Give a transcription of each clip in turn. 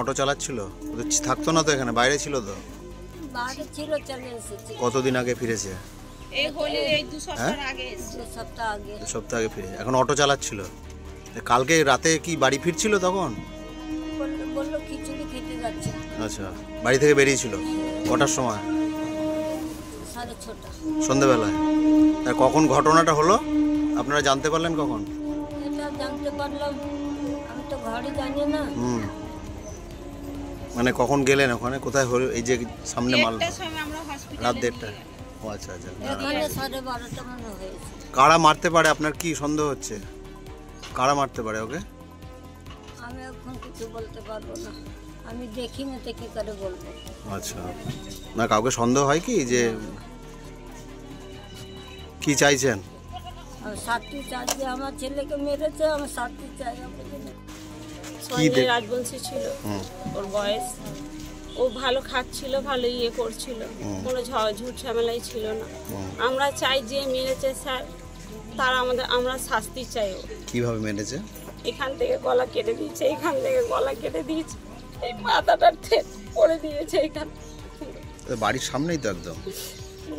Auto চালাচ্ছিল? থাকতো না তো এখানে, বাইরে ছিল তো? বাইরে ছিল, চলে এসেছে। কতদিন আগে ফিরেছে? এই হোলির এই 2 সপ্তাহ আগে এসেছে। 2 সপ্তাহ আগে। 2 সপ্তাহ আগে ফিরে, এখন অটো চালাচ্ছিল। কালকে রাতে কি বাড়ি ফিরছিল তখন? বললো খিচুড়ি খেতে যাচ্ছে। আচ্ছা, বাড়ি থেকে বেরিয়েছিল কটার সময়? 6:30 সন্ধ্যেবেলায়। আর কখন ঘটনাটা হলো আপনারা জানতে পারলেন কখন? এটা জানতে পারলাম, আমি তো ঘরে জানি না। মানে কখন গেলেন ওখানে, কোথায় হলো? এই যে সামনে মাল রাত 1:30। ও আচ্ছা আচ্ছা। এখানে 12:30 মনে হয়েছে। কারা মারতে পারে আপনার কি সন্দেহ হচ্ছে? কারা মারতে পারে ওকে? আমি এখন কিছু বলতে পারবো না, আমি দেখিনি তো কি করে বলবো। আচ্ছা, না কাউকে সন্দেহ হয় কি যে কি চাইছেন? শাস্তি চাই, যে আমার ছেলেকে মেরেছে, আমার শাস্তি চাই। রাজবংশী ছিল ওর বয়স, ও ভালো খাচ্ছিল, ভালো ইয়ে করছিল, কোনো ঝুট ঝামেলাই ছিল না। আমরা চাই যে মেরেছে স্যার, তার আমরা শাস্তি চাই। ও কিভাবে মেরেছে? এখান থেকে গলা কেটে দিয়েছে, এখান থেকে গলা কেটে দিয়েছে, এই মাথাটা পড়ে দিয়েছে এখান। বাড়ির সামনেই তো একদম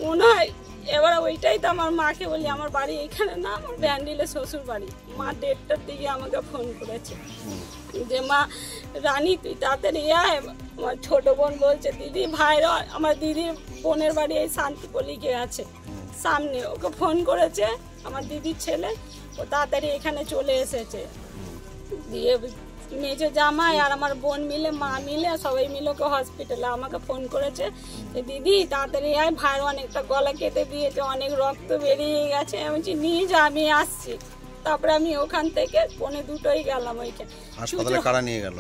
মনে হয়। এবার ওইটাই তো আমার মাকে বলি, আমার বাড়ি এইখানে না, আমার ব্যান্ডিলে শ্বশুর বাড়ি। মা 1:30টার দিকে আমাকে ফোন করেছে যে মা রানী তুই তাড়াতাড়ি আয়। আমার ছোট বোন বলছে দিদি ভাইরা, আমার দিদির বোনের বাড়ি এই শান্তিপল্লিকে আছে সামনে, ওকে ফোন করেছে আমার দিদির ছেলে, ও তাড়াতাড়ি এখানে চলে এসেছে। দিয়ে মেজো জামাই আর আমার বোন মিলে, মা মিলে, সবাই মিলে ওকে হসপিটালে আমাকে ফোন করেছে যে দিদি তাড়াতাড়ি আয়, ভাইয়ের অনেকটা গলা কেটে দিয়েছে, অনেক রক্ত বেরিয়ে গেছে। আমি বলছি নিয়ে যা, আমি আসছি। তারপরে আমি ওখান থেকে 1:45 গেলাম ওইখানে। হাসপাতালে কারা নিয়ে গেল?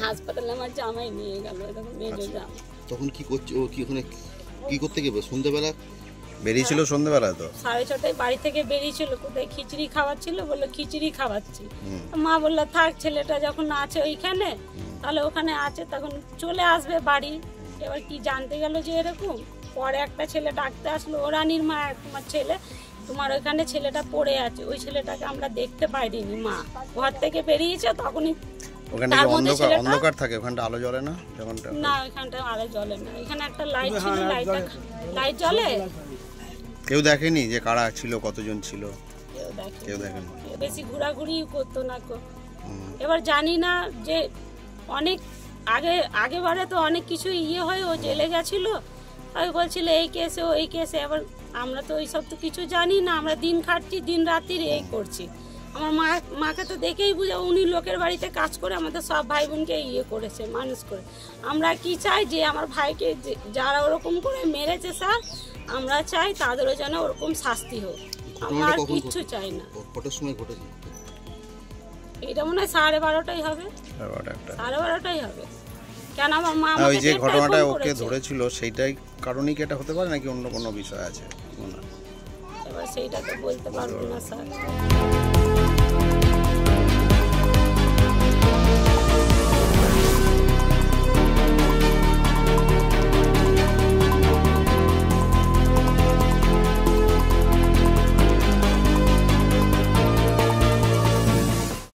হাসপাতালে আমার জামাই নিয়ে গেল, এরকম মেজো জামাই। তখন কি করছে ও? কি ওখানে কি করতে গেবে? সন্ধ্যাবেলা বেরিয়েছিল? সন্ধ্যেবেলা তো 6:30 বাড়ি থেকে বেরিয়েছিল, কোথায় খিচুড়ি খাওয়াচ্ছিল, বললো খিচুড়ি খাওয়াচ্ছি। মা বললো থাক, ছেলেটা যখন আছে ওইখানে, তাহলে ওখানে আছে, তখন চলে আসবে বাড়ি। এবার কি জানতে গেল যে এরকম। পরে একটা ছেলে ডাকতে আসলো, ও রানীর মা, তোমার ছেলে, তোমার ওইখানে ছেলেটা পড়ে আছে। ওই ছেলেটাকে আমরা দেখতে পাইনি, মা ঘর থেকে বেরিয়েছে তখনই। ওখানে অন্ধকার থাকে, ওখানটা আলো জ্বলে না? যেমনটা না, ওইখানটা আলো জ্বলে না, এখানে একটা লাইট ছিল, লাইট জ্বলে। কেউ দেখেনি যে কারা ছিল, কতজন ছিল? কেউ দেখেনি। বেশি ঘোরাঘুরি করতো না। এবার জানি না যে অনেক আগেবারে তো অনেক কিছু ইয়ে হয়, ও জেলে গেছিল, আমি বলছিল এই কেসে ওই কেসে। এবার আমরা তো ওইসব তো কিছু জানি না, আমরা দিন খাটছি, দিন রাত্রির এই করছি। আমার মাকে তো দেখেই বুঝে, উনি লোকের বাড়িতে কাজ করে আমাদের সব ভাই বোনকে ইয়ে করেছে, মানুষ করে। আমরা কি চাই যে আমার ভাইকে যারা ওরকম করে মেরেছে স্যার, আমরা চাই তাদেরও যেন ওরকম শাস্তি হোক। আমরা কিচ্ছু চাই না। কটার সময় ঘটেছে এটা? মনে হয় 12:30 হবে। 12:30 হবে। কেন আমার মা ওই যে ঘটনাটা ওকে ধরেছিল, সেইটাই কারণেই কি এটা হতে পারে নাকি অন্য কোনো বিষয় আছে? এবার সেইটা তো বলতে পারবো না স্যার।